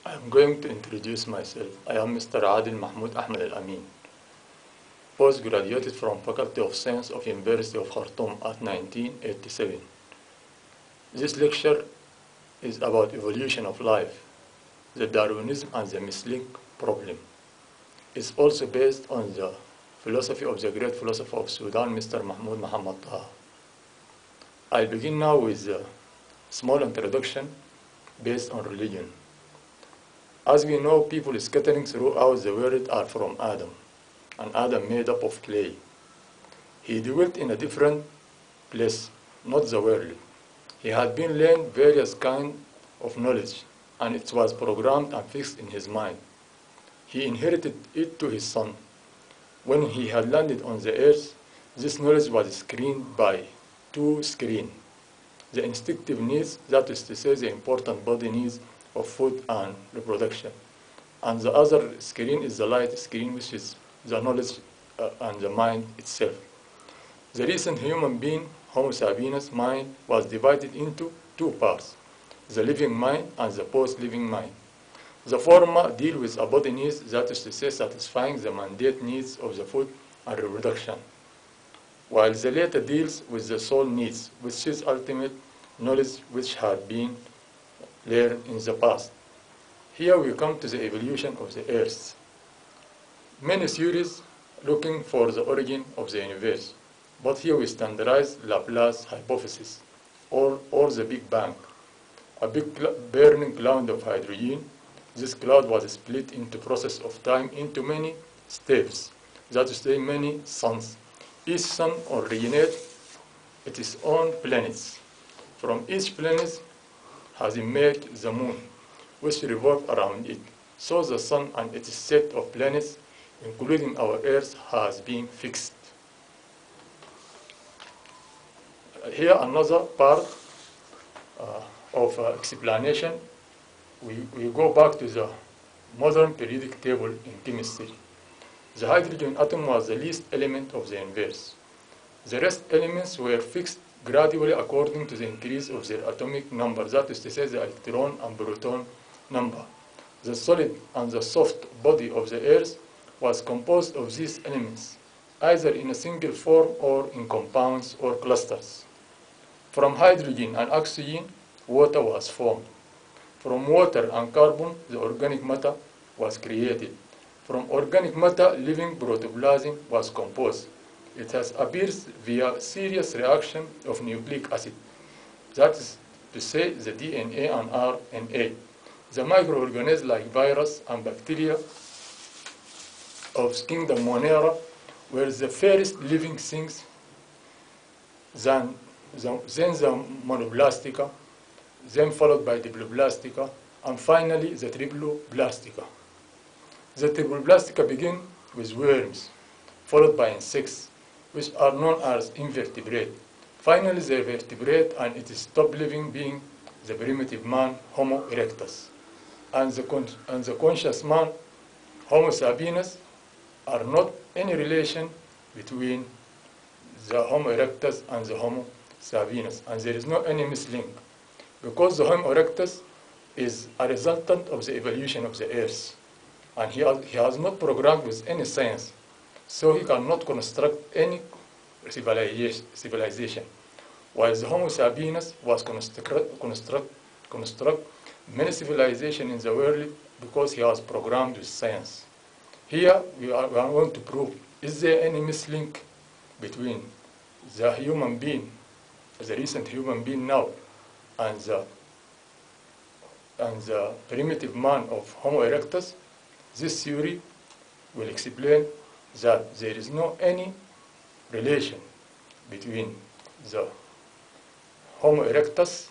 I'm going to introduce myself. I am Mr. Adil Mahmoud Ahmed Al-Amin, postgraduated from Faculty of Science of University of Khartoum at 1987. This lecture is about evolution of life, the Darwinism and the mislink problem. It's also based on the philosophy of the great philosopher of Sudan, Mr. Mahmoud Muhammad Taha. I'll begin now with a small introduction based on religion. As we know, people scattering throughout the world are from Adam, and Adam made up of clay. He dwelt in a different place, not the world. He had been learned various kinds of knowledge, and it was programmed and fixed in his mind. He inherited it to his son. When he had landed on the earth, this knowledge was screened by two screens: the instinctive needs, that is to say, the important body needs of food and reproduction. And the other screen is the light screen, which is the knowledge and the mind itself. The recent human being, Homo sapiens mind, was divided into two parts: the living mind and the post-living mind. The former deal with a body needs, that is to say, satisfying the mandate needs of the food and reproduction, while the latter deals with the soul needs, which is ultimate knowledge which had been learned in the past. Here we come to the evolution of the earth. Many theories looking for the origin of the universe, but here we standardize Laplace hypothesis, or the Big Bang, a big burning cloud of hydrogen. This cloud was split into process of time into many staves, that is to say, many suns. Each sun originated its own planets. From each planet has emerged the moon, which revolves around it. So the sun and its set of planets, including our Earth, has been fixed. Here another part of explanation. We go back to the modern periodic table in chemistry. The hydrogen atom was the least element of the universe. The rest elements were fixed gradually according to the increase of their atomic number, that is to say, the electron and proton number. The solid and the soft body of the Earth was composed of these elements, either in a single form or in compounds or clusters. From hydrogen and oxygen, water was formed. From water and carbon, the organic matter was created. From organic matter, living protoplasm was composed. It has appeared via serious reaction of nucleic acid, that is to say, the DNA and RNA. The microorganisms like virus and bacteria of kingdom Monera were the first living things, then the monoblastica, then followed by diploblastica, and finally the triploblastica. The triploblastica begin with worms, followed by insects, which are known as invertebrate. Finally, the vertebrate and its top living being the primitive man, Homo erectus. And the conscious man, Homo sapiens, are not any relation between the Homo erectus and the Homo sapiens, and there is no any mislink, because the Homo erectus is a resultant of the evolution of the Earth, and he has not programmed with any science, so he cannot construct any civilization, while the Homo sapiens was construct many civilizations in the world because he was programmed with science. Here we are going to prove, is there any mislink between the human being, the recent human being now, and the primitive man of Homo erectus? This theory will explain that there is no any relation between the Homo erectus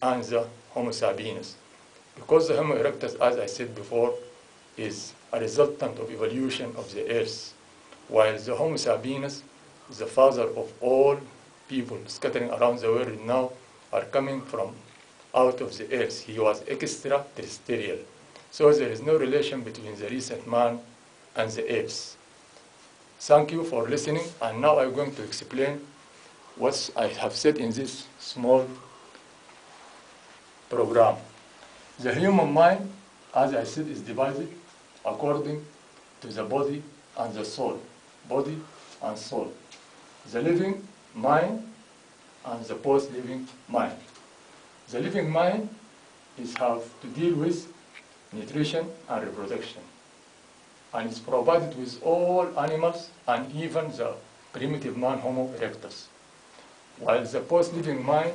and the Homo sapiens, because the Homo erectus, as I said before, is a resultant of evolution of the Earth, while the Homo sapiens, the father of all people scattering around the world now, are coming from out of the Earth. He was extraterrestrial. So there is no relation between the recent man and the apes. Thank you for listening, and now I'm going to explain what I have said in this small program. The human mind as I said, is divided according to the body and the soul. Body and soul. The living mind and the post-living mind. The living mind is have to deal with nutrition and reproduction, and is provided with all animals and even the primitive man, Homo erectus. While the post-living mind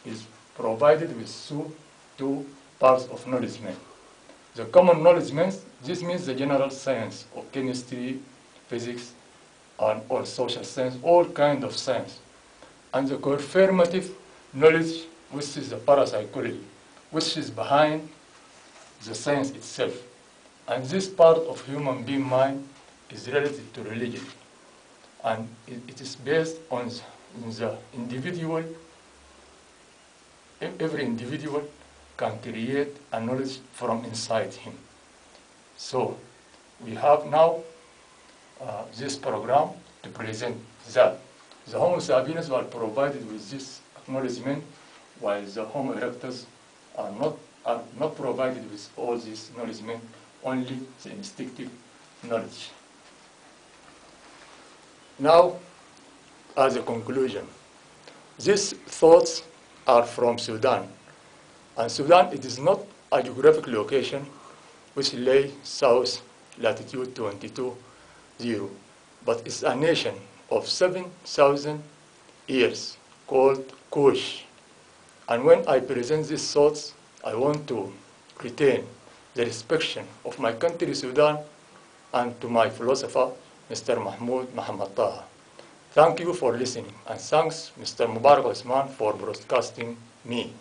is provided with two parts of knowledge meant. The common knowledge means, this means the general science of chemistry, physics, and all social science, all kind of science. And the confirmative knowledge, which is the parapsychology, which is behind the science itself. And this part of human being mind is related to religion. And it is based on the individual. Every individual can create a knowledge from inside him. So we have now this program to present that the Homo sapiens are provided with this acknowledgement, while the Homo erectus are not provided with all this acknowledgement, only the instinctive knowledge. Now, as a conclusion, these thoughts are from Sudan. And Sudan, it is not a geographic location which lay south latitude 22.0, but it's a nation of 7,000 years called Kush. And when I present these thoughts, I want to retain the respect of my country, Sudan, and to my philosopher, Mr. Mahmoud Muhammad Taha. Thank you for listening, and thanks Mr. Mubarak Osman for broadcasting me.